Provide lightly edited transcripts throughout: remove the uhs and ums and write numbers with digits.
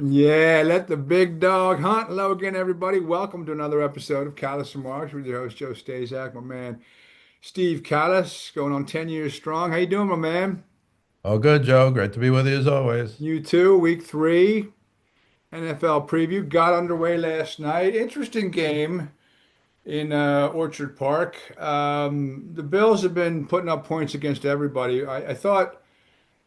Yeah, let the big dog hunt. Hello again, everybody. Welcome to another episode of Kallas and Marks with your host Joe Staszak, my man Steve Kallas, going on 10 years strong. How you doing, my man? Oh, good, Joe. Great to be with you as always. You too. Week three NFL preview got underway last night. Interesting game in Orchard Park. The Bills have been putting up points against everybody. I thought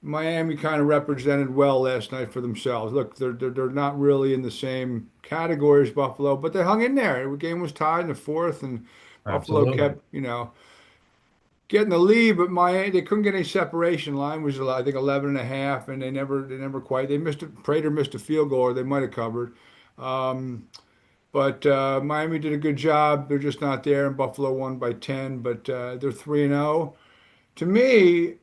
Miami kind of represented well last night for themselves. Look, they're not really in the same category as Buffalo, but they hung in there. The game was tied in the fourth, and Buffalo Absolutely. kept, getting the lead, but Miami they couldn't get any separation. Line was I think 11 and a half, and they never quite. They missed it. Prater missed a field goal, or they might have covered. Um, but Miami did a good job. They're just not there, and Buffalo won by 10. But they're 3-0. To me,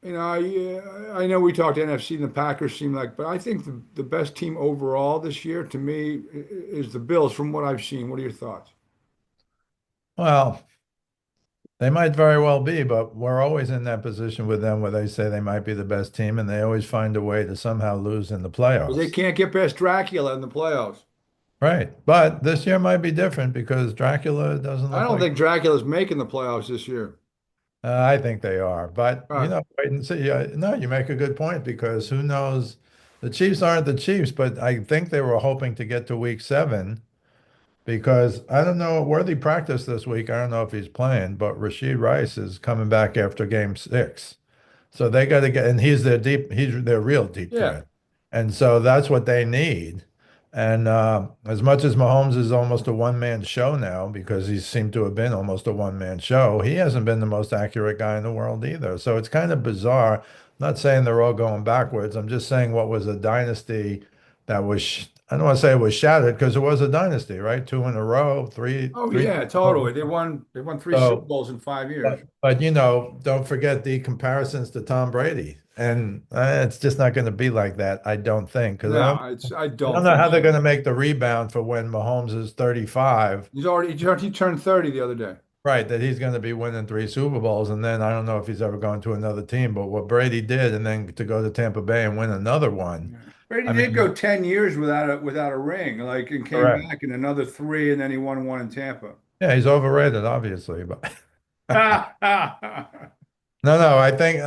I know we talked NFC and the Packers seem like, but I think the best team overall this year to me is the Bills from what I've seen. What are your thoughts? Well, they might very well be, but we're always in that position with them where they say they might be the best team, and they always find a way to somehow lose in the Because they playoffs. can't get past Dracula in the playoffs. Right. But this year might be different because Dracula doesn't I look don't like think Dracula's making the playoffs this year. I think they are. But, Uh, wait and see. No, you make a good point because who knows? The Chiefs aren't the Chiefs, but I think they were hoping to get to week 7. Because I don't know, Worthy practiced this week. I don't know if he's playing, but Rashid Rice is coming back after game 6. So they got to get, and he's their real deep yeah. threat. And so that's what they need. And as much as Mahomes is almost a one-man show now, because he seemed to have been almost a one-man show, he hasn't been the most accurate guy in the world either. So it's kind of bizarre. I'm not saying they're all going backwards. I'm just saying what was a dynasty that was, I don't want to say it was shattered because it was a dynasty, right? Two in a row, Oh three. yeah, totally. They won three Super So Bowls in 5 years. but don't forget the comparisons to Tom Brady, and it's just not going to be like that, I don't think, because No, I I don't don't know think how they're so. going to make the rebound for when Mahomes is 35, He turned 30 the other day. right? That he's going to be winning 3 Super Bowls, and then I don't know if he's ever going to another team, but what Brady did, and then to go to Tampa Bay and win another one, Yeah. Brady I did go mean, 10 years without a ring, like, and came correct. back in another three, and then he won one in Tampa. Yeah, he's overrated, obviously, but. No, no, I think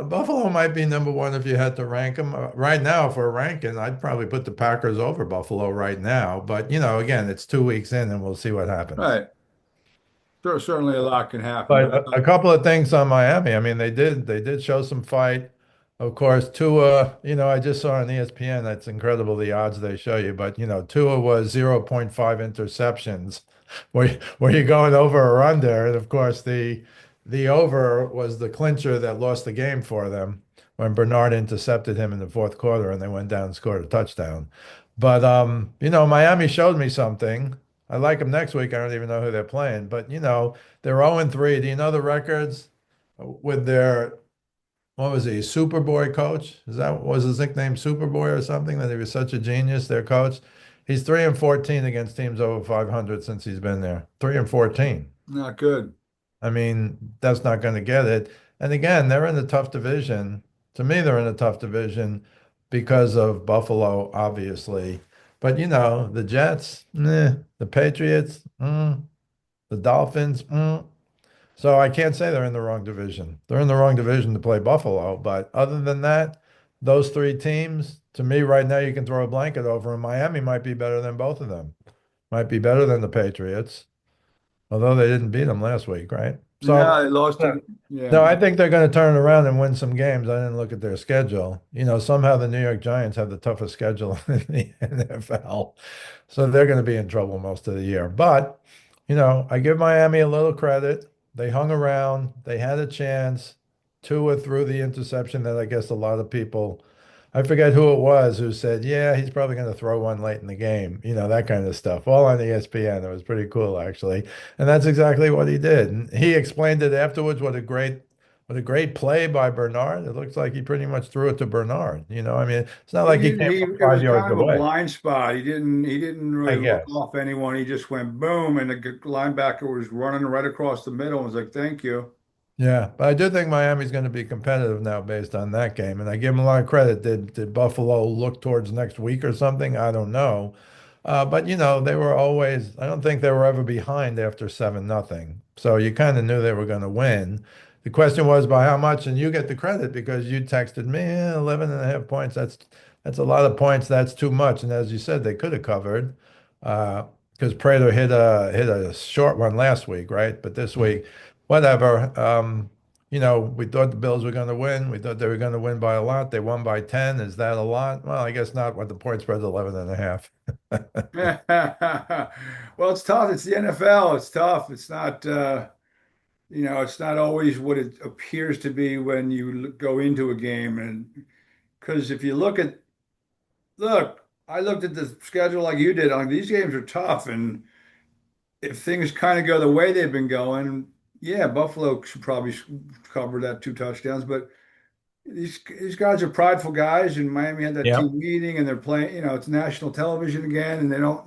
Buffalo might be number one if you had to rank them. Right now, for a ranking, I'd probably put the Packers over Buffalo right now. But, again, it's 2 weeks in and we'll see what happens. Right. Certainly a lot can happen, But but a couple of things on Miami. I mean, they did show some fight. Of course, Tua, I just saw on ESPN, that's incredible the odds they show you. But, Tua was zero point 0.5 interceptions. Were you going over or under? And of course, the over was the clincher that lost the game for them when Bernard intercepted him in the fourth quarter and they went down and scored a touchdown. But Miami showed me something. I like them next week. I don't even know who they're playing, but they're 0-3. Do you know the records with their, what was he, Superboy coach? Was his nickname Superboy or something? That he was such a genius, their coach. He's 3-14 against teams over 500 since he's been there. 3-14. not good. I mean, that's not going to get it. And again, they're in a tough division. To me, they're in a tough division because of Buffalo, obviously. But the Jets, the Patriots, the Dolphins. So I can't say they're in the wrong division. They're in the wrong division to play Buffalo. But other than that, those three teams, to me, right now, you can throw a blanket over them. Miami might be better than both of them. Might be better than the Patriots, although they didn't beat them last week, right? No, So, they lost to, yeah. no, I think they're going to turn around and win some games. I didn't look at their schedule. Somehow the New York Giants have the toughest schedule in the NFL. So they're going to be in trouble most of the year. But, I give Miami a little credit. They hung around, they had a chance. Tua threw the interception that I guess a lot of people, I forget who it was, who said, yeah, he's probably going to throw one late in the game, that kind of stuff, all on ESPN. It was pretty cool, actually. And that's exactly what he did. And he explained it afterwards. What a great play by Bernard. It looks like he pretty much threw it to Bernard. I mean, it's not He like he didn't. came He from It five was yards kind of a away, blind spot. He didn't I really look guess. off anyone. He just went boom, and the linebacker was running right across the middle and was like, "Thank you." Yeah, but I do think Miami's going to be competitive now based on that game, and I give them a lot of credit. Did Buffalo look towards next week or something? I don't know, but they were always. I don't think they were ever behind after 7-0, so you kind of knew they were going to win. The question was by how much, and you get the credit because you texted me 11 and a half points. That's a lot of points. That's too much, and as you said, they could have covered because Prater hit a short one last week, right? But this week whatever. We thought the Bills were going to win. We thought they were going to win by a lot. They won by 10. Is that a lot? Well, I guess not when the point spread's 11 and a half. Well, it's tough. It's the NFL. It's tough. It's not, it's not always what it appears to be when you go into a game. And because if you look, I looked at the schedule like you did. Like these games are tough, and if things kind of go the way they've been going, yeah, Buffalo should probably cover that 2 touchdowns. But these guys are prideful guys, and Miami had that Yeah. team meeting, and they're playing. It's national television again, and they don't,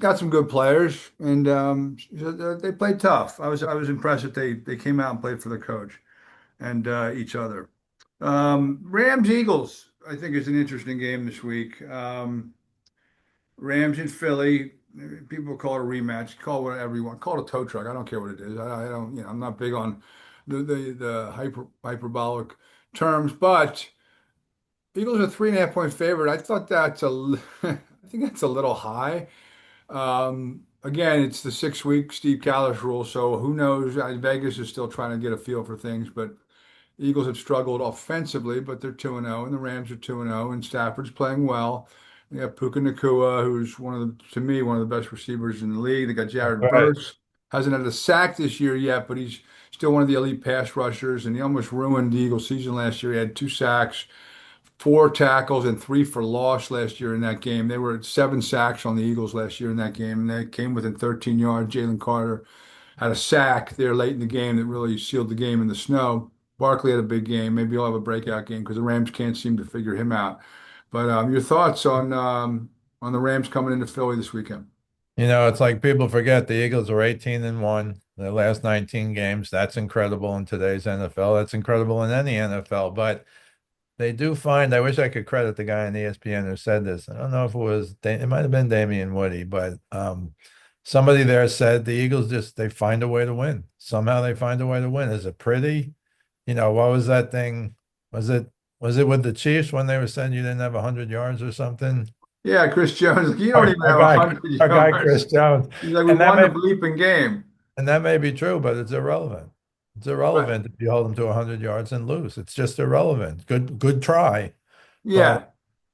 got some good players, and so they played tough. I was impressed that they came out and played for the coach and each other. Rams Eagles, I think, is an interesting game this week. Rams in Philly. People call it a rematch. Call it whatever you want. Call it a tow truck. I don't care what it is. I don't. I'm not big on the hyperbolic terms, but Eagles are 3.5 point favorite. I thought I think that's a little high. Again, it's the 6 week Steve Kallas rule, so who knows? Vegas is still trying to get a feel for things, but the Eagles have struggled offensively, but they're 2-0, and the Rams are 2-0, and Stafford's playing well. They have Puka Nacua, who's to me, one of the best receivers in the league. They got Jared Right. Verse, hasn't had a sack this year yet, but he's still one of the elite pass rushers, and he almost ruined the Eagles' season last year. He had 2 sacks, 4 tackles, and 3 for loss last year in that game. They were at 7 sacks on the Eagles last year in that game, and they came within 13 yards. Jalen Carter had a sack there late in the game that really sealed the game in the snow. Barkley had a big game. Maybe he'll have a breakout game because the Rams can't seem to figure him out. But your thoughts on the Rams coming into Philly this weekend? It's like people forget the Eagles are 18-1 their last 19 games. That's incredible in today's NFL. That's incredible in any NFL. But they do find, I wish I could credit the guy on ESPN who said this. I don't know if it might have been Damian Woody, but somebody there said the Eagles they find a way to win. Somehow they find a way to win. Is it pretty? What was that thing? Was it was it with the Chiefs when they were saying you didn't have 100 yards or something? Yeah, Chris Jones. You don't Our, even our have a guy, hundred our guy Chris yards. Jones. He's like, we And that won the may bleeping game. and that may be true, but it's irrelevant. It's Right. irrelevant if you hold them to 100 yards and lose. It's just irrelevant. Good try. But Yeah.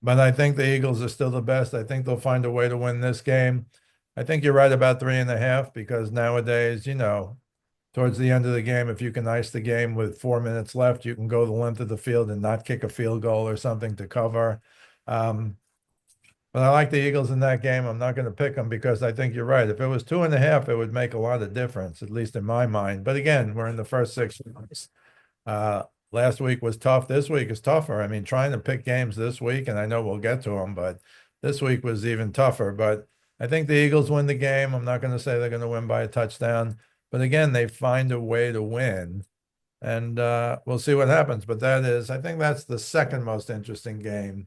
but I think the Eagles are still the best. I think they'll find a way to win this game. I think you're right about 3.5 because nowadays, towards the end of the game, if you can ice the game with 4 minutes left, you can go the length of the field and not kick a field goal or something to cover. Um, but I like the Eagles in that game. I'm not going to pick them because I think you're right. If it was 2.5, it would make a lot of difference, at least in my mind. But again, we're in the first 6 weeks. Last week was tough. This week is tougher. I mean, trying to pick games this week, and I know we'll get to them, but this week was even tougher. But I think the Eagles win the game. I'm not going to say they're going to win by a touchdown, but again, they find a way to win, and we'll see what happens. But I think that's the second most interesting game.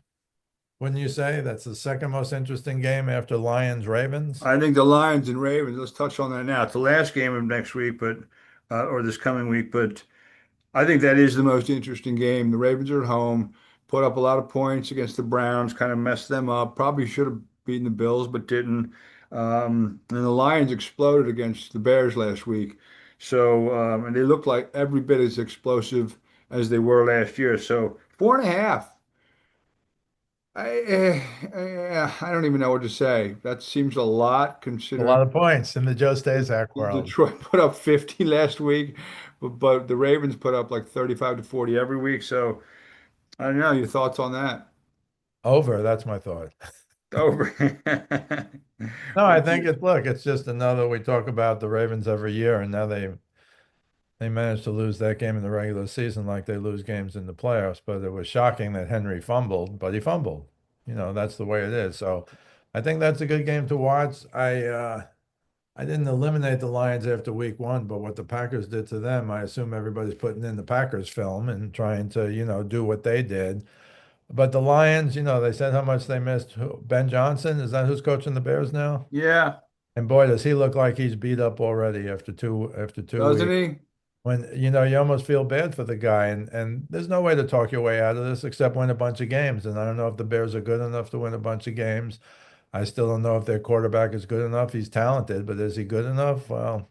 Wouldn't you say that's the second most interesting game after Lions Ravens? I think the Lions and Ravens, let's touch on that now. It's the last game of next week, but or this coming week, but I think that is the most interesting game. The Ravens are at home, put up a lot of points against the Browns, kind of messed them up. Probably should have beaten the Bills, but didn't. And the Lions exploded against the Bears last week. So, and they look like every bit as explosive as they were last year. So, 4.5. I don't even know what to say. That seems a lot A lot considering of points in the Joe Staszak world. Detroit put up 50 last week, but the Ravens put up like 35 to 40 every week. So I don't know. Your thoughts on that? Over, that's my thought. Over. No, I think it's just another, we talk about the Ravens every year, and now they managed to lose that game in the regular season like they lose games in the playoffs. But it was shocking that Henry fumbled, but he fumbled. That's the way it is. So I think that's a good game to watch. I didn't eliminate the Lions after week one, but what the Packers did to them, I assume everybody's putting in the Packers film and trying to, do what they did. But the Lions, they said how much they missed Ben Johnson. Is that who's coaching the Bears now? Yeah, And boy, does he look like he's beat up already after two doesn't weeks. he? When you almost feel bad for the guy, and there's no way to talk your way out of this except win a bunch of games. And I don't know if the Bears are good enough to win a bunch of games. I still don't know if their quarterback is good enough. He's talented, but is he good enough? Well,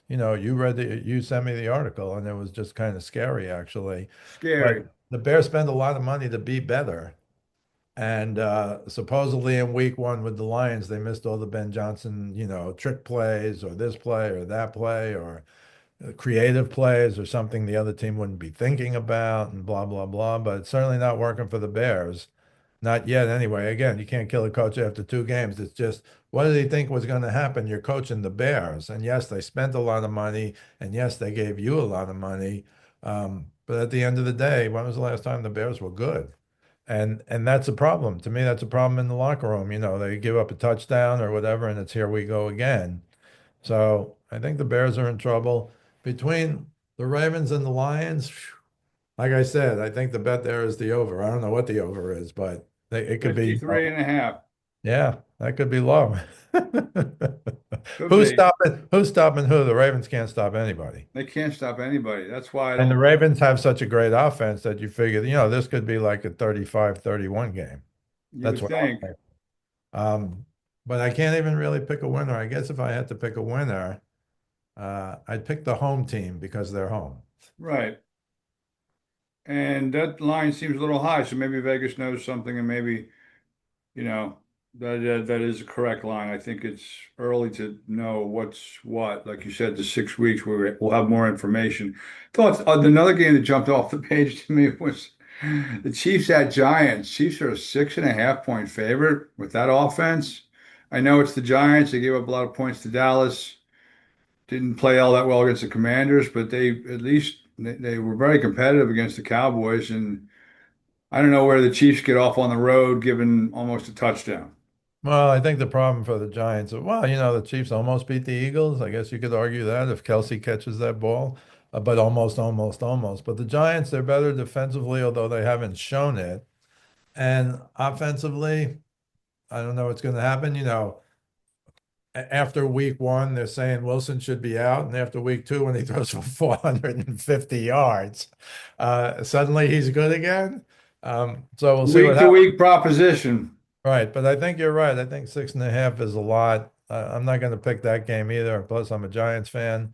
you sent me the article, and it was just kind of scary, actually. Scary. But the Bears spend a lot of money to be better. And supposedly in week one with the Lions, they missed all the Ben Johnson, trick plays or this play or that play or creative plays or something the other team wouldn't be thinking about and blah, blah, blah. But it's certainly not working for the Bears. Not yet, anyway. Again, you can't kill a coach after two games. It's just, what did he think was going to happen? You're coaching the Bears. And yes, they spent a lot of money. And yes, they gave you a lot of money. But at the end of the day, when was the last time the Bears were good? And that's a problem. To me, that's a problem in the locker room. They give up a touchdown or whatever, and it's here we go again. So I think the Bears are in trouble. Between the Ravens and the Lions, like I said, I think the bet there is the over. I don't know what the over is, but it could be, 53 and a half. yeah, that could be low. Could Who's be. stopping? Who's stopping who? The Ravens can't stop anybody. They can't stop anybody. That's why I And the don't. Ravens have such a great offense that you figure, this could be like a 35-31 game. You That's would what I'm think. thinking. But I can't even really pick a winner. I guess if I had to pick a winner, I'd pick the home team because they're home. Right. And that line seems a little high, so maybe Vegas knows something, and maybe, you know, that is a correct line. I think it's early to know what's what. Like you said, the 6 weeks where we'll have more information. Thoughts. Another game that jumped off the page to me was the Chiefs at Giants. Chiefs are a 6.5 point favorite with that offense. I know it's the Giants. They gave up a lot of points to Dallas. Didn't play all that well against the Commanders, but they at least they were very competitive against the Cowboys. And I don't know where the Chiefs get off on the road, given almost a touchdown. Well, I think the problem for the Giants, well, the Chiefs almost beat the Eagles. I guess you could argue that if Kelsey catches that ball, but almost, almost, almost. But the Giants, they're better defensively, although they haven't shown it. And offensively, I don't know what's going to happen. After week one, they're saying Wilson should be out. And after week two, when he throws for 450 yards, suddenly he's good again. So we'll see what Week to happens. week proposition. Right. But I think you're right. I think 6.5 is a lot. I'm not going to pick that game either. Plus, I'm a Giants fan,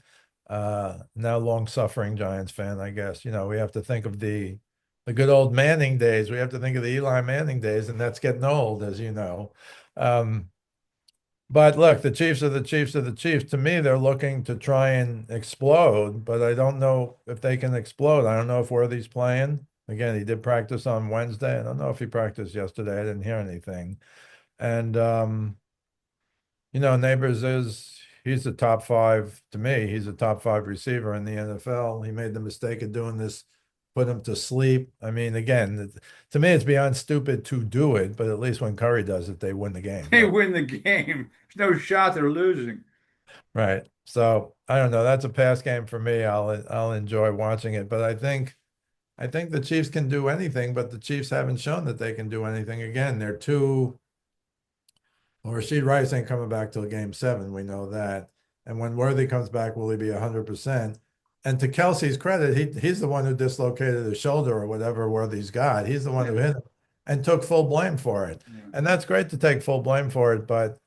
now long-suffering Giants fan, I guess. We have to think of the good old Manning days. We have to think of the Eli Manning days, and that's getting old, as you know. Um, but look, the Chiefs are the Chiefs are the Chiefs. To me, they're looking to try and explode, but I don't know if they can explode. I don't know if Worthy's playing. Again, he did practice on Wednesday. I don't know if he practiced yesterday. I didn't hear anything. And Neighbors he's a top five to me. He's a top five receiver in the NFL. He made the mistake of doing this, put him to sleep. I mean, again, to me, it's beyond stupid to do it, but at least when Curry does it, they win the game. They win the game. There's no shot they're losing. Right. So I don't know. That's a pass game for me. I'll enjoy watching it, but I think the Chiefs can do anything, but the Chiefs haven't shown that they can do anything. Again, they're too. Well, Rashid Rice ain't coming back till game seven. We know that. And when Worthy comes back, will he be 100%? And to Kelsey's credit, he's the one who dislocated his shoulder or whatever Worthy's got. He's the one Yeah. who hit him and took full blame for it. Yeah. And that's great to take full blame for it, but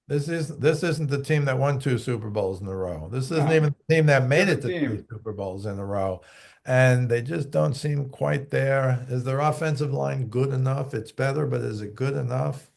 this isn't the team that won two Super Bowls in a row. This isn't No, even the team that made it different to three team. Super Bowls in a row. And they just don't seem quite there. Is their offensive line good enough? It's better, but is it good enough?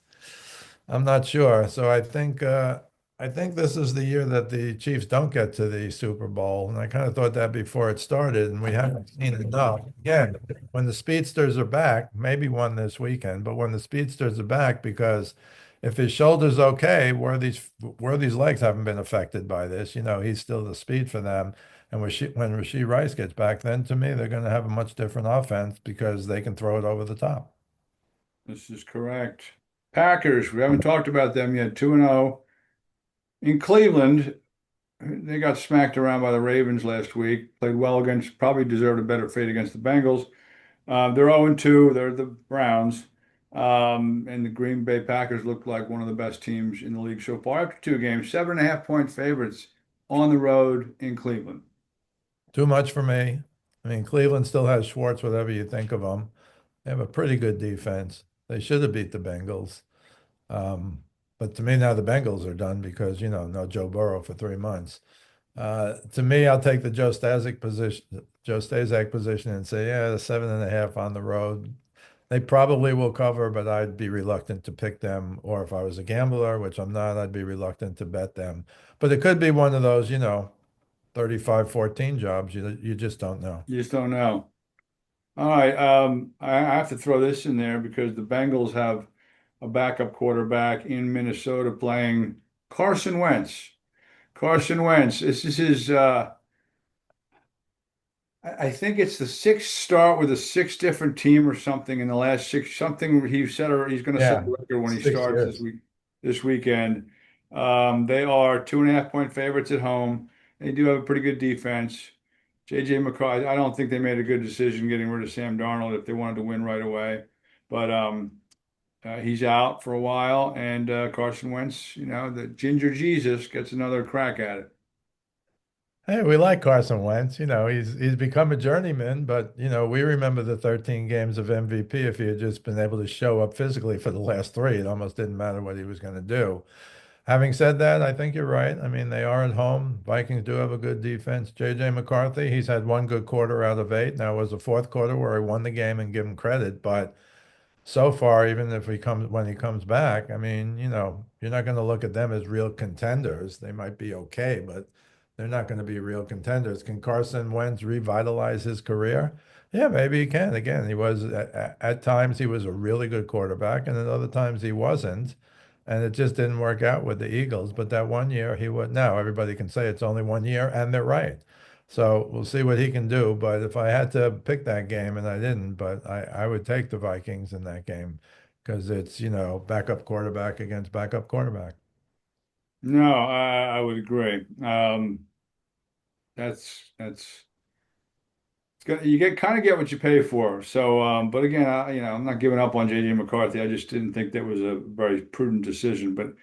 I'm not sure. So I think this is the year that the Chiefs don't get to the Super Bowl. And I kind of thought that before it started, and we haven't seen enough. Again, when the speedsters are back, maybe one this weekend, but when the speedsters are back, because if his shoulder's okay, where these legs haven't been affected by this, he's still the speed for them. And when Rashid Rice gets back, then to me, they're going to have a much different offense because they can throw it over the top. This is correct. Packers, we haven't talked about them yet. 2-0. In Cleveland, they got smacked around by the Ravens last week. Played well against, probably deserved a better fate against the Bengals. They're 0-2. They're the Browns. And the Green Bay Packers look like one of the best teams in the league so far after two games. 7.5 point favorites on the road in Cleveland. Too much for me. I mean, Cleveland still has Schwartz, whatever you think of them. They have a pretty good defense. They should have beat the Bengals. Um, but to me, now the Bengals are done because, no Joe Burrow for 3 months. To me, I'll take the Joe Staszak position and say, yeah, the 7.5 on the road. They probably will cover, but I'd be reluctant to pick them. Or if I was a gambler, which I'm not, I'd be reluctant to bet them. But it could be one of those, 35-14 jobs. You just don't know. You just don't know. All right. I have to throw this in there because the Bengals have a backup quarterback in Minnesota playing Carson Wentz. Carson Wentz. This is his I think it's the sixth start with a six different team or something in the last six something he said or he's going to set Yeah, a record when he six starts years. this weekend. They are 2.5 point favorites at home. They do have a pretty good defense. JJ McCarthy, I don't think they made a good decision getting rid of Sam Darnold if they wanted to win right away. But he's out for a while, and Carson Wentz, the Ginger Jesus gets another crack at it. Hey, we like Carson Wentz. He's become a journeyman, but we remember the 13 games of MVP. If he had just been able to show up physically for the last three, it almost didn't matter what he was going to do. Having said that, I think you're right. I mean, they are at home. Vikings do have a good defense. JJ McCarthy, he's had one good quarter out of eight. Now it was the fourth quarter where he won the game and give him credit, but so far, even if he comes when he comes back, I mean, you're not going to look at them as real contenders. They might be okay, but they're not going to be real contenders. Can Carson Wentz revitalize his career? Yeah, maybe he can. Again, he was at times he was a really good quarterback, and at other times he wasn't. And it just didn't work out with the Eagles. But that one year he would. Now everybody can say it's only one year, and they're right. So we'll see what he can do. But if I had to pick that game, and I didn't, but I would take the Vikings in that game because it's, backup quarterback against backup quarterback. No, I would agree. That's it's gonna you get kind of get what you pay for. So, but again, I'm not giving up on JJ McCarthy. I just didn't think that was a very prudent decision. But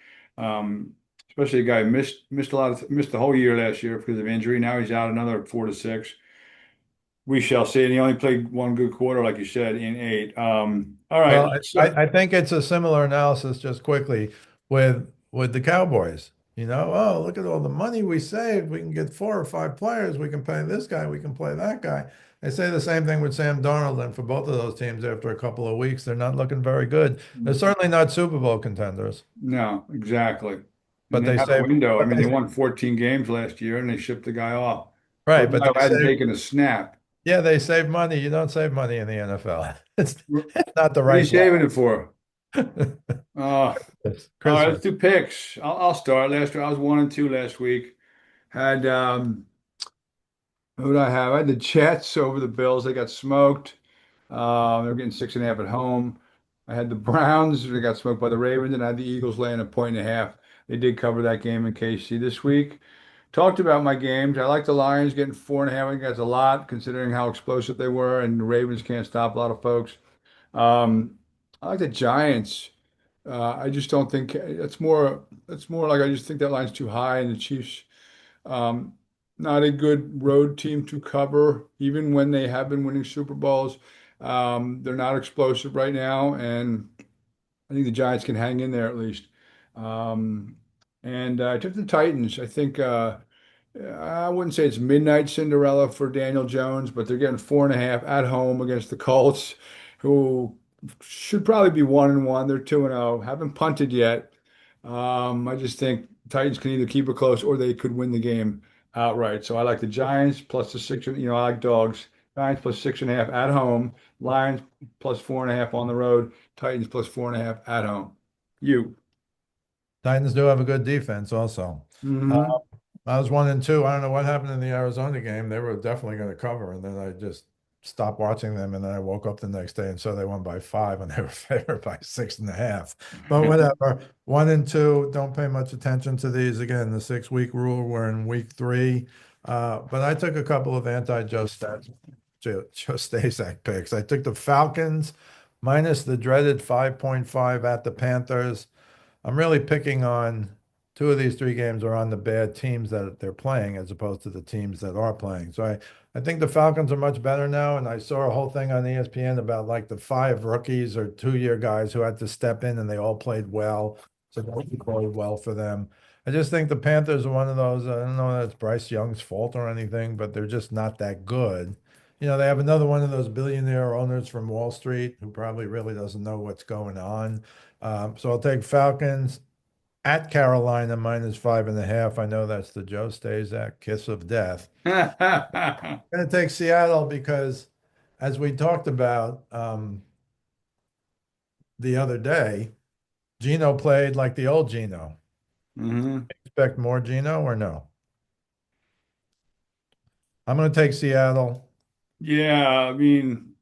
especially a guy who missed the whole year last year because of injury. Now he's out another 4 to 6. We shall see. And he only played one good quarter, like you said, in eight. All right. Well, I think it's a similar analysis just quickly with the Cowboys. Oh, look at all the money we saved. We can get 4 or 5 players. We can pay this guy. We can play that guy. They say the same thing with Sam Darnold, and for both of those teams, after a couple of weeks, they're not looking very good. They're certainly not Super Bowl contenders, No, exactly. And but they they have a save. window. I But mean, they they won 14 games last year and they shipped the guy off for a right, but guy they who hadn't save. taken a snap. Yeah, they save money. You don't save money in the NFL. It's not the What are you right saving it for? Uh, all right, Christmas. let's do picks. I'll start. Last week I was 1-2 last week. Had who did I have? I had the Jets over the Bills. They got smoked. They're getting 6.5 at home. I had the Browns. They got smoked by the Ravens, and I had the Eagles laying a 1.5. They did cover that game in KC this week. Talked about my games. I like the Lions getting 4.5. I think that's a lot considering how explosive they were, and the Ravens can't stop a lot of folks. I like the Giants. I just don't think it's more like I just think that line's too high, and the Chiefs, um, not a good road team to cover, even when they have been winning Super Bowls. They're not explosive right now, and I think the Giants can hang in there at least. Um, and I took the Titans. I think I wouldn't say it's midnight Cinderella for Daniel Jones, but they're getting 4.5 at home against the Colts, who should probably be 1-1. They're 2-0. Haven't punted yet. I just think Titans can either keep it close or they could win the game outright. So I like the Giants plus the six. I like dogs. Giants plus 6.5 at home. Lions plus 4.5 on the road. Titans plus 4.5 at home. You. Titans do have a good defense also. Uh, Hmm. I was 1-2. I don't know what happened in the Arizona game. They were definitely going to cover, and then I just stopped watching them, and then I woke up the next day and saw they won by 5 and they were favored by 6.5. But whatever. 1 and 2, don't pay much attention to these. Again, the 6 week rule, we're in week 3. But I took a couple of anti-Joe stats, Joe Staszak picks. I took the Falcons minus the dreaded 5.5 at the Panthers. I'm really picking on 2 of these 3 games are on the bad teams that they're playing as opposed to the teams that are playing. So I think the Falcons are much better now. And I saw a whole thing on ESPN about like the 5 rookies or 2 year guys who had to step in and they all played well. So that played well for them. I just think the Panthers are one of those. I don't know if it's Bryce Young's fault or anything, but they're just not that good. They have another one of those billionaire owners from Wall Street who probably really doesn't know what's going on. So I'll take Falcons at Carolina minus 5.5. I know that's the Joe Staszak kiss of death. I'm going to take Seattle because, as we talked about the other day, Gino played like the old Gino. hmm Expect more Gino or no? I'm going to take Seattle. Yeah, I mean,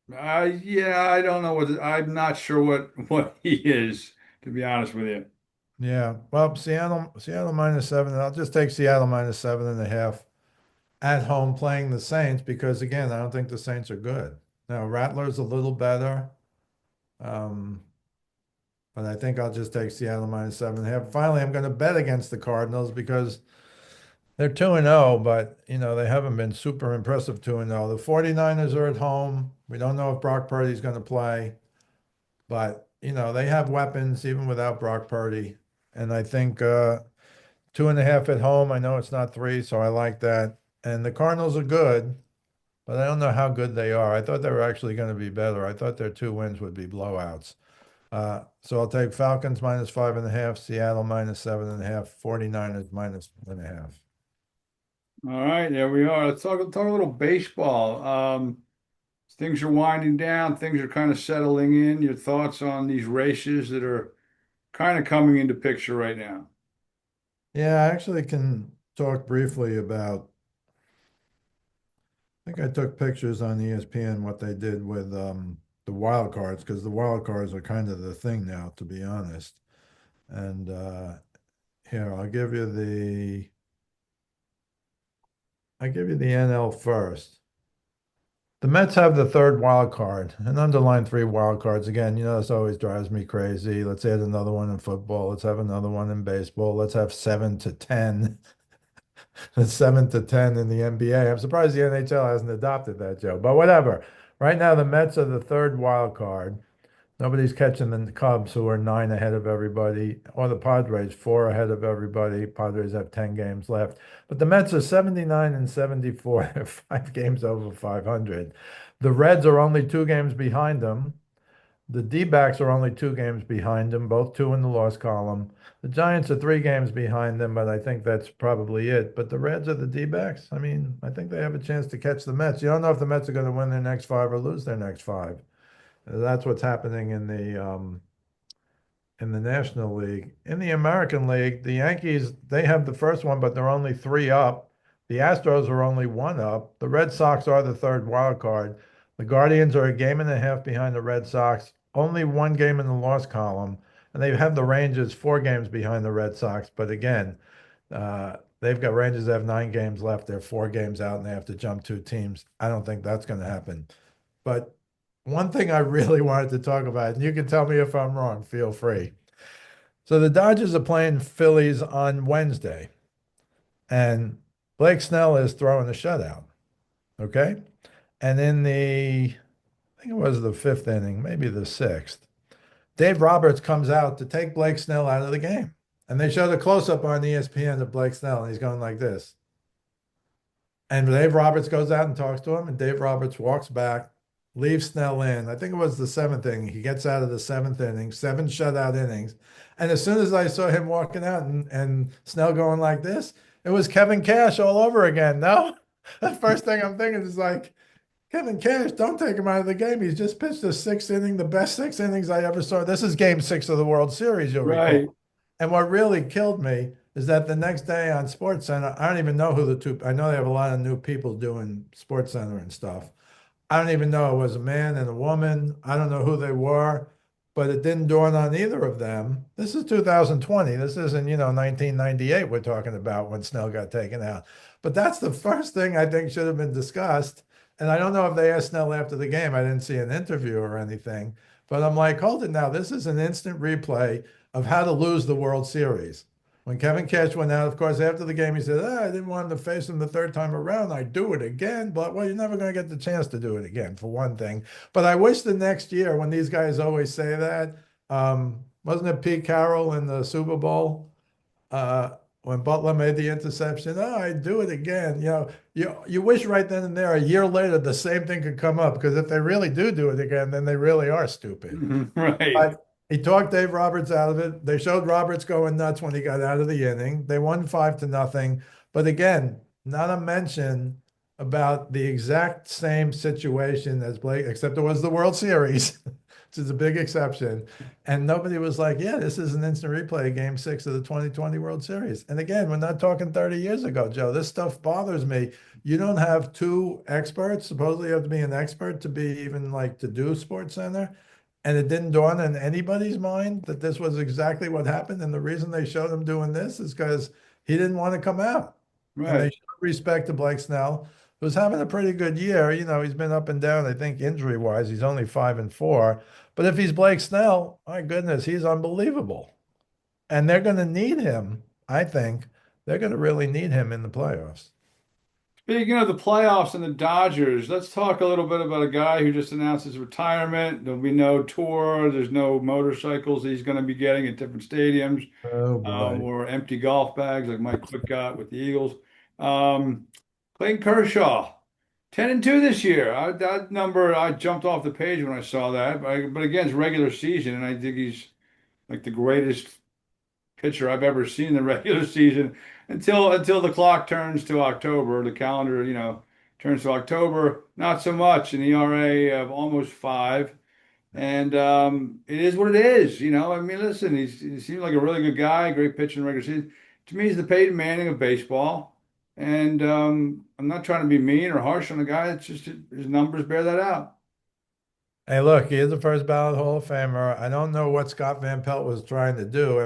yeah, I don't know I'm not sure what he is, to be honest with you. Yeah. Well, Seattle minus 7. I'll just take Seattle minus 7.5 at home playing the Saints because again, I don't think the Saints are good. Now, Rattler's a little better. Um, but I think I'll just take Seattle minus 7.5. Finally, I'm going to bet against the Cardinals because they're 2-0, but they haven't been super impressive 2-0. The 49ers are at home. We don't know if Brock Purdy's going to play, but they have weapons even without Brock Purdy. And I think 2.5 at home. I know it's not 3, so I like that. And the Cardinals are good, but I don't know how good they are. I thought they were actually going to be better. I thought their 2 wins would be blowouts. So I'll take Falcons minus 5.5, Seattle minus 7.5, 49ers minus 1.5. All right, there we are. Let's talk a little baseball. Things are winding down, things are kind of settling in. Your thoughts on these races that are kind of coming into picture right now? Yeah, I actually can talk briefly about. I think I took pictures on ESPN what they did with the wild cards because the wild cards are kind of the thing now, to be honest. And here I give you the NL first. The Mets have the third wild card, an underlined 3 wild cards. Again, this always drives me crazy. Let's add another one in football. Let's have another one in baseball. Let's have 7 to 10. It's 7 to 10 in the NBA. I'm surprised the NHL hasn't adopted that, Joe. But whatever. Right now, the Mets are the third wild card. Nobody's catching the Cubs, who are 9 ahead of everybody, or the Padres, 4 ahead of everybody. Padres have 10 games left. But the Mets are 79 and 74. They're 5 games over 500. The Reds are only 2 games behind them. The D-backs are only 2 games behind them, both 2 in the loss column. The Giants are 3 games behind them, but I think that's probably it. But the Reds are the D-backs. I mean, I think they have a chance to catch the Mets. You don't know if the Mets are going to win their next 5 or lose their next 5. That's what's happening in the National League. In the American League, the Yankees, they have the first one, but they're only 3 up. The Astros are only 1 up. The Red Sox are the third wild card. The Guardians are a game and a half behind the Red Sox, only 1 game in the loss column. And they have the Rangers 4 games behind the Red Sox. But again, they've got Rangers that have 9 games left. They're 4 games out and they have to jump 2 teams. I don't think that's going to happen. But one thing I really wanted to talk about, and you can tell me if I'm wrong, feel free. So the Dodgers are playing Phillies on Wednesday, and Blake Snell is throwing a shutout. Okay. And in I think it was the 5th inning, maybe the 6th, Dave Roberts comes out to take Blake Snell out of the game. And they showed a close up on ESPN of Blake Snell, and he's going like this. And Dave Roberts goes out and talks to him, and Dave Roberts walks back, leaves Snell in. I think it was the 7th inning. He gets out of the 7th inning, 7 shutout innings. And as soon as I saw him walking out and Snell going like this, it was Kevin Cash all over again. No, the first thing I'm thinking is like, Kevin Cash, don't take him out of the game. He's just pitched the 6th inning, the best 6 innings I ever saw. This is game 6 of the World Series, you'll recall. Right. And what really killed me is that the next day on Sports Center, I don't even know who the two, I know they have a lot of new people doing Sports Center and stuff. I don't even know it was a man and a woman. I don't know who they were, but it didn't dawn on either of them. This is 2020. This isn't, 1998 we're talking about when Snell got taken out. But that's the first thing I think should have been discussed. And I don't know if they asked Snell after the game. I didn't see an interview or anything, but I'm like, hold it now. This is an instant replay of how to lose the World Series. When Kevin Cash went out, of course, after the game, he said, I didn't want him to face him the third time around. I'd do it again. But, well, you're never going to get the chance to do it again, for one thing. But I wish the next year, when these guys always say that, wasn't it Pete Carroll in the Super Bowl? When Butler made the interception, oh, I'd do it again. You wish right then and there, a year later, the same thing could come up. Because if they really do it again, then they really are stupid. Right. But he talked Dave Roberts out of it. They showed Roberts going nuts when he got out of the inning. They won 5-0. But again, not a mention about the exact same situation as Blake, except it was the World Series, which is a big exception. And nobody was like, yeah, this is an instant replay, game 6 of the 2020 World Series. And again, we're not talking 30 years ago, Joe. This stuff bothers me. You don't have two experts. Supposedly you have to be an expert to be even like to do Sports Center. And it didn't dawn on anybody's mind that this was exactly what happened. And the reason they showed him doing this is because he didn't want to come out. And they Right. showed respect to Blake Snell, who's having a pretty good year. He's been up and down, I think, injury wise. He's only 5-4. But if he's Blake Snell, my goodness, he's unbelievable. And they're going to need him, I think. They're going to really need him in the playoffs. Speaking of the playoffs and the Dodgers, let's talk a little bit about a guy who just announced his retirement. There'll be no tour. There's no motorcycles he's going to be getting at different stadiums, Oh, boy. or empty golf bags like Mike Quick got with the Eagles. Um, Clayton Kershaw, 10-2 this year. That number, I jumped off the page when I saw that. But again, it's regular season, and I think he's like the greatest pitcher I've ever seen in the regular season until the clock turns to October. The calendar, turns to October. Not so much. An ERA of almost 5. And it is what it is. I mean, listen, he seems like a really good guy, great pitcher in the regular season. To me, he's the Peyton Manning of baseball. And I'm not trying to be mean or harsh on the guy. It's just his numbers bear that out. Hey, look, he is the first ballot Hall of Famer. I don't know what Scott Van Pelt was trying to do.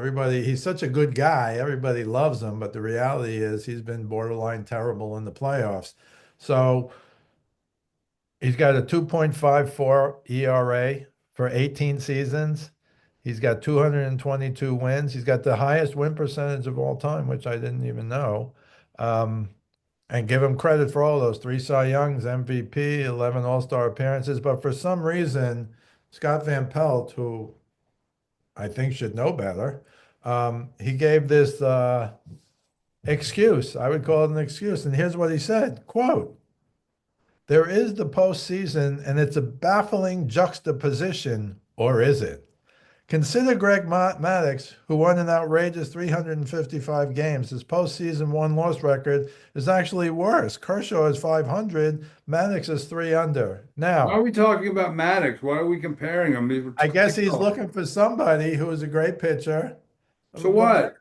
He's such a good guy. Everybody loves him, but the reality is he's been borderline terrible in the playoffs. So he's got a 2.54 ERA for 18 seasons. He's got 222 wins. He's got the highest win percentage of all time, which I didn't even know. Um, and give him credit for all those 3 Cy Youngs, MVP, 11 All-Star appearances. But for some reason, Scott Van Pelt, who I think should know better, he gave this excuse. I would call it an excuse. And here's what he said, quote, there is the postseason, and it's a baffling juxtaposition, or is it? Consider Greg Maddux, who won an outrageous 355 games. His postseason one-loss record is actually worse. Kershaw is 500. Maddux is 3 under. Why are Now, we talking about Maddox? Why are we comparing him? I guess he's looking for somebody who is a great pitcher. So But what?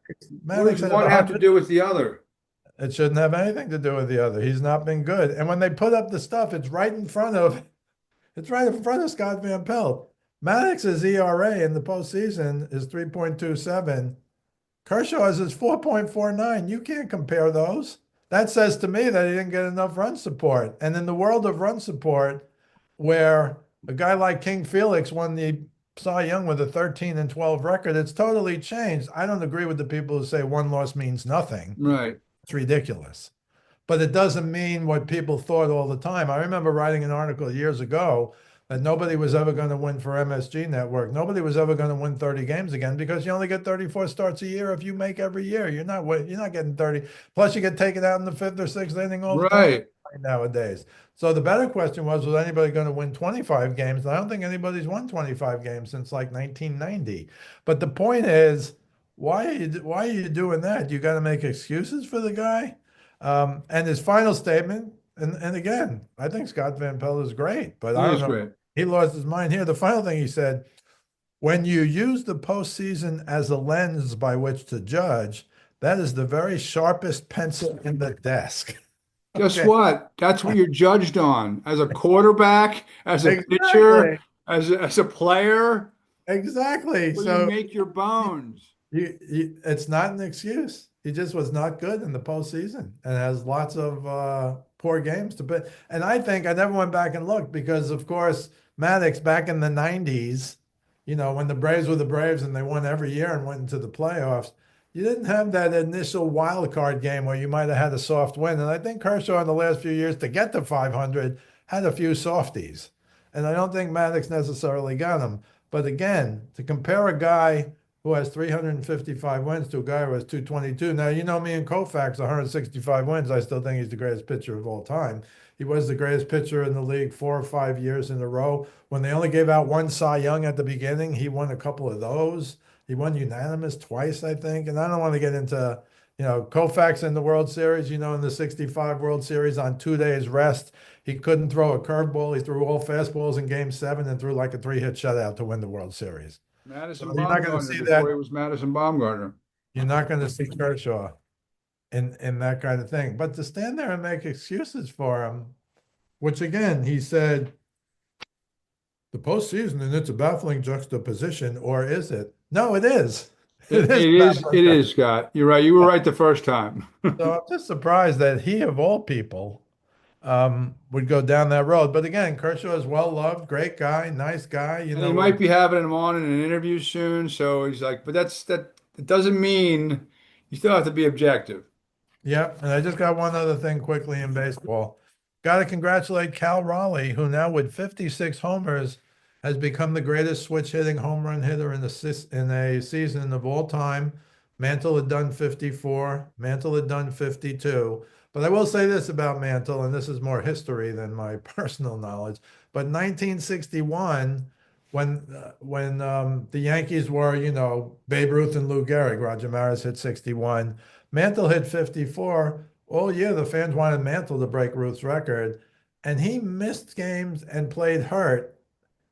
What Maddux does has one have to 100. do with the other? It shouldn't have anything to do with the other. He's not been good. And when they put up the stuff, it's right in front of Scott Van Pelt. Maddox's ERA in the postseason is 3.27. Kershaw's is 4.49. You can't compare those. That says to me that he didn't get enough run support. And in the world of run support, where a guy like King Felix won the Cy Young with a 13-12 record, it's totally changed. I don't agree with the people who say one loss means nothing. Right. It's ridiculous. But it doesn't mean what people thought all the time. I remember writing an article years ago that nobody was ever going to win for MSG Network. Nobody was ever going to win 30 games again because you only get 34 starts a year if you make every year. You're not getting 30. Plus you get taken out in the 5th or 6th inning all the time Right. nowadays. So the better question was anybody going to win 25 games? And I don't think anybody's won 25 games since like 1990. But the point is, why are you doing that? You got to make excuses for the guy. And his final statement, and again, I think Scott Van Pelt is great, but I That don't is know. great. He lost his mind here. The final thing he said, when you use the postseason as a lens by which to judge, That is the very sharpest pencil in the desk. Guess Okay. what? That's what you're judged on as a quarterback, as a pitcher, Exactly. as a player. Exactly. Where you So make your bones. it's not an excuse. He just was not good in the postseason and has lots of poor games to put. And I think I never went back and looked because, of course, Maddox back in the 90s, when the Braves were the Braves and they won every year and went into the playoffs, you didn't have that initial wild card game where you might have had a soft win. And I think Kershaw in the last few years to get to 500 had a few softies. And I don't think Maddox necessarily got them. But again, to compare a guy who has 355 wins to a guy who has 222. Now, you know me and Koufax, 165 wins. I still think he's the greatest pitcher of all time. He was the greatest pitcher in the league 4 or 5 years in a row. When they only gave out one Cy Young at the beginning, he won a couple of those. He won unanimous twice, I think. And I don't want to get into, Koufax in the World Series, in the 65 World Series on 2 days rest. He couldn't throw a curveball. He threw all fastballs in game 7 and threw like a 3-hit shutout to win the World Series. So Madison you're not going to Bumgarner see before he that. was Madison Bumgarner. You're not going to see Kershaw in that kind of thing. But to stand there and make excuses for him, which again, he said, the postseason and it's a baffling juxtaposition, or is it? No, it is. It It, is it a is, baffling it is, juxtaposition. Scott. You're right. You were right the first time. So I'm just surprised that he, of all people, would go down that road. But again, Kershaw is well loved, great guy, nice guy. And he might be having him on in an interview soon. So he's like, but it doesn't mean you still have to be objective. Yeah, and I just got one other thing quickly in baseball. Got to congratulate Cal Raleigh, who now with 56 homers has become the greatest switch hitting home run hitter in a season of all time. Mantle had done 54, Mantle had done 52. But I will say this about Mantle, and this is more history than my personal knowledge. But 1961, when the Yankees were, Babe Ruth and Lou Gehrig, Roger Maris hit 61. Mantle hit 54. All year, the fans wanted Mantle to break Ruth's record, and he missed games and played hurt.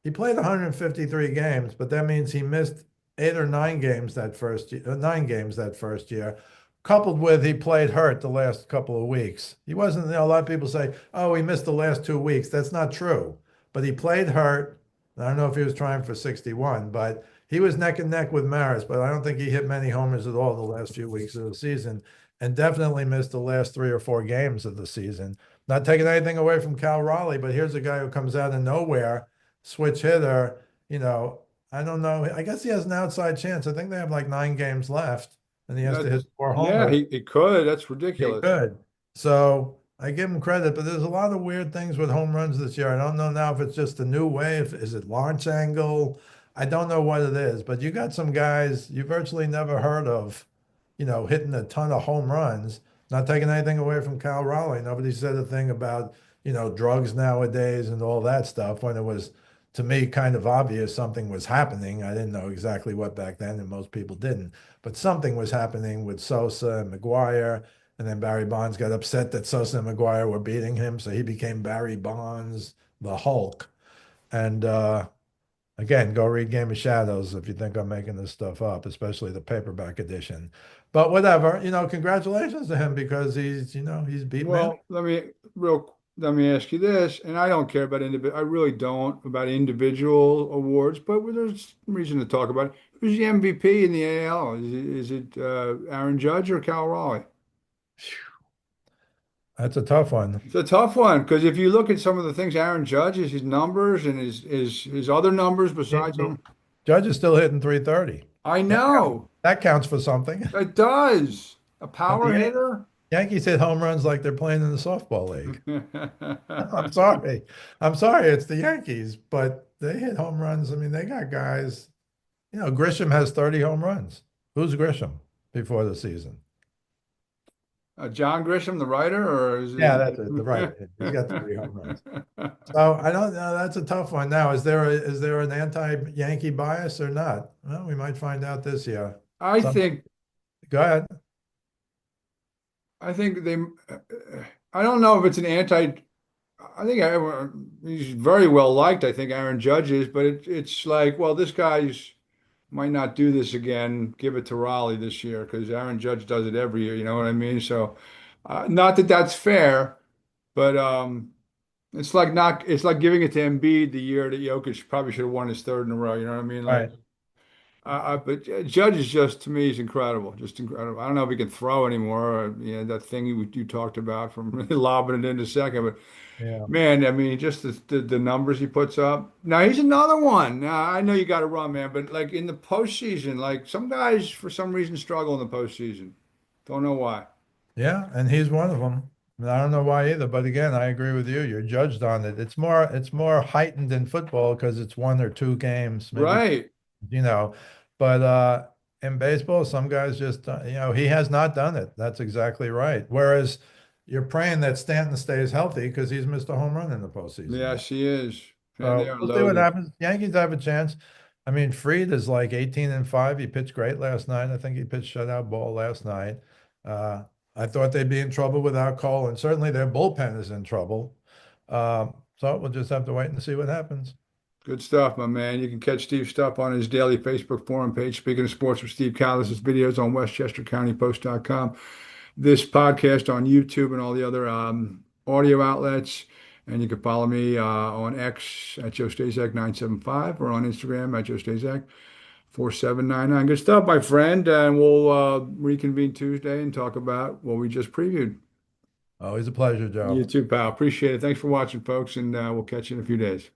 He played 153 games, but that means he missed 8 or 9 games that first year, 9 games that first year, coupled with he played hurt the last couple of weeks. He wasn't, a lot of people say, oh, he missed the last 2 weeks. That's not true. But he played hurt. I don't know if he was trying for 61, but he was neck and neck with Maris, but I don't think he hit many homers at all the last few weeks of the season, and definitely missed the last 3 or 4 games of the season. Not taking anything away from Cal Raleigh, but here's a guy who comes out of nowhere, switch hitter. I don't know. I guess he has an outside chance. I think they have like 9 games left, and he has to hit That's, four yeah, homers. he could. That's He ridiculous. could. So I give him credit, but there's a lot of weird things with home runs this year. I don't know now if it's just a new wave. Is it launch angle? I don't know what it is, but you got some guys you virtually never heard of, hitting a ton of home runs. Not taking anything away from Cal Raleigh. Nobody said a thing about, drugs nowadays and all that stuff when it was, to me, kind of obvious something was happening. I didn't know exactly what back then, and most people didn't, but something was happening with Sosa and McGuire. And then Barry Bonds got upset that Sosa and McGuire were beating him, so he became Barry Bonds, the Hulk. And again, go read Game of Shadows if you think I'm making this stuff up, especially the paperback edition. But whatever, congratulations to him because he's beat man. Well, let me ask you this, and I don't care about I really don't about individual awards, but there's reason to talk about it. Who's the MVP in the AL? Is it Aaron Judge or Cal Raleigh? That's a tough one. It's a tough one because if you look at some of the things Aaron Judge is, his numbers and his other numbers besides him, Judge is still hitting 330. I That counts. know That counts for something. it does. A But power the hitter. Yankees hit home runs like they're playing in the softball league. I'm sorry. I'm sorry. It's the Yankees, but they hit home runs. I mean, they got guys. Grisham has 30 home runs. Who's Grisham before the season? John Grisham, the writer, or is Yeah, that's it. The right. He's got 30 home runs. So I don't know. That's a tough one. Now, is there an anti-Yankee bias or not? Well, we might find out this year. I Some, think go ahead. I think they. I don't know if it's an anti. I think he's very well liked. I think Aaron Judge is, but it's like, well, this guy's might not do this again. Give it to Raleigh this year because Aaron Judge does it every year. You know what I mean? So, not that that's fair, but it's like giving it to Embiid the year that Jokic probably should have won his third in a row. You know what I mean? Like, Right. but Judge is just to me, he's incredible, just incredible. I don't know if he can throw anymore. That thing you talked about from lobbing it into second, but Yeah. man, I mean, just the numbers he puts up. Now he's another one. Now I know you got to run, man, but like in the postseason, like some guys for some reason struggle in the postseason. Don't know why. Yeah, and he's one of them. And I don't know why either, but again, I agree with you. You're judged on it. It's more heightened in football because it's one or two games, maybe, Right. you know. But in baseball, some guys just he has not done it. That's exactly right. Whereas you're praying that Stanton stays healthy because he's missed a home run in the postseason Yeah, now. she is. And they So are we'll see what loaded. happens. Yankees have a chance. I mean, Fried is like 18-5. He pitched great last night. I think he pitched shutout ball last night. Uh, I thought they'd be in trouble without Cole, and certainly their bullpen is in trouble. So we'll just have to wait and see what happens. Good stuff, my man. You can catch Steve's stuff on his daily Facebook forum page, Speaking of Sports with Steve Kallas' videos on westchestercountypost.com. This podcast on YouTube and all the other audio outlets. And you can follow me on X at Joe Staszak 975 or on Instagram at Joe Staszak 4799. Good stuff, my friend. And we'll reconvene Tuesday and talk about what we just previewed. Always a pleasure, You Joe. too, pal. Appreciate it. Thanks for watching, folks, and we'll catch you in a few days.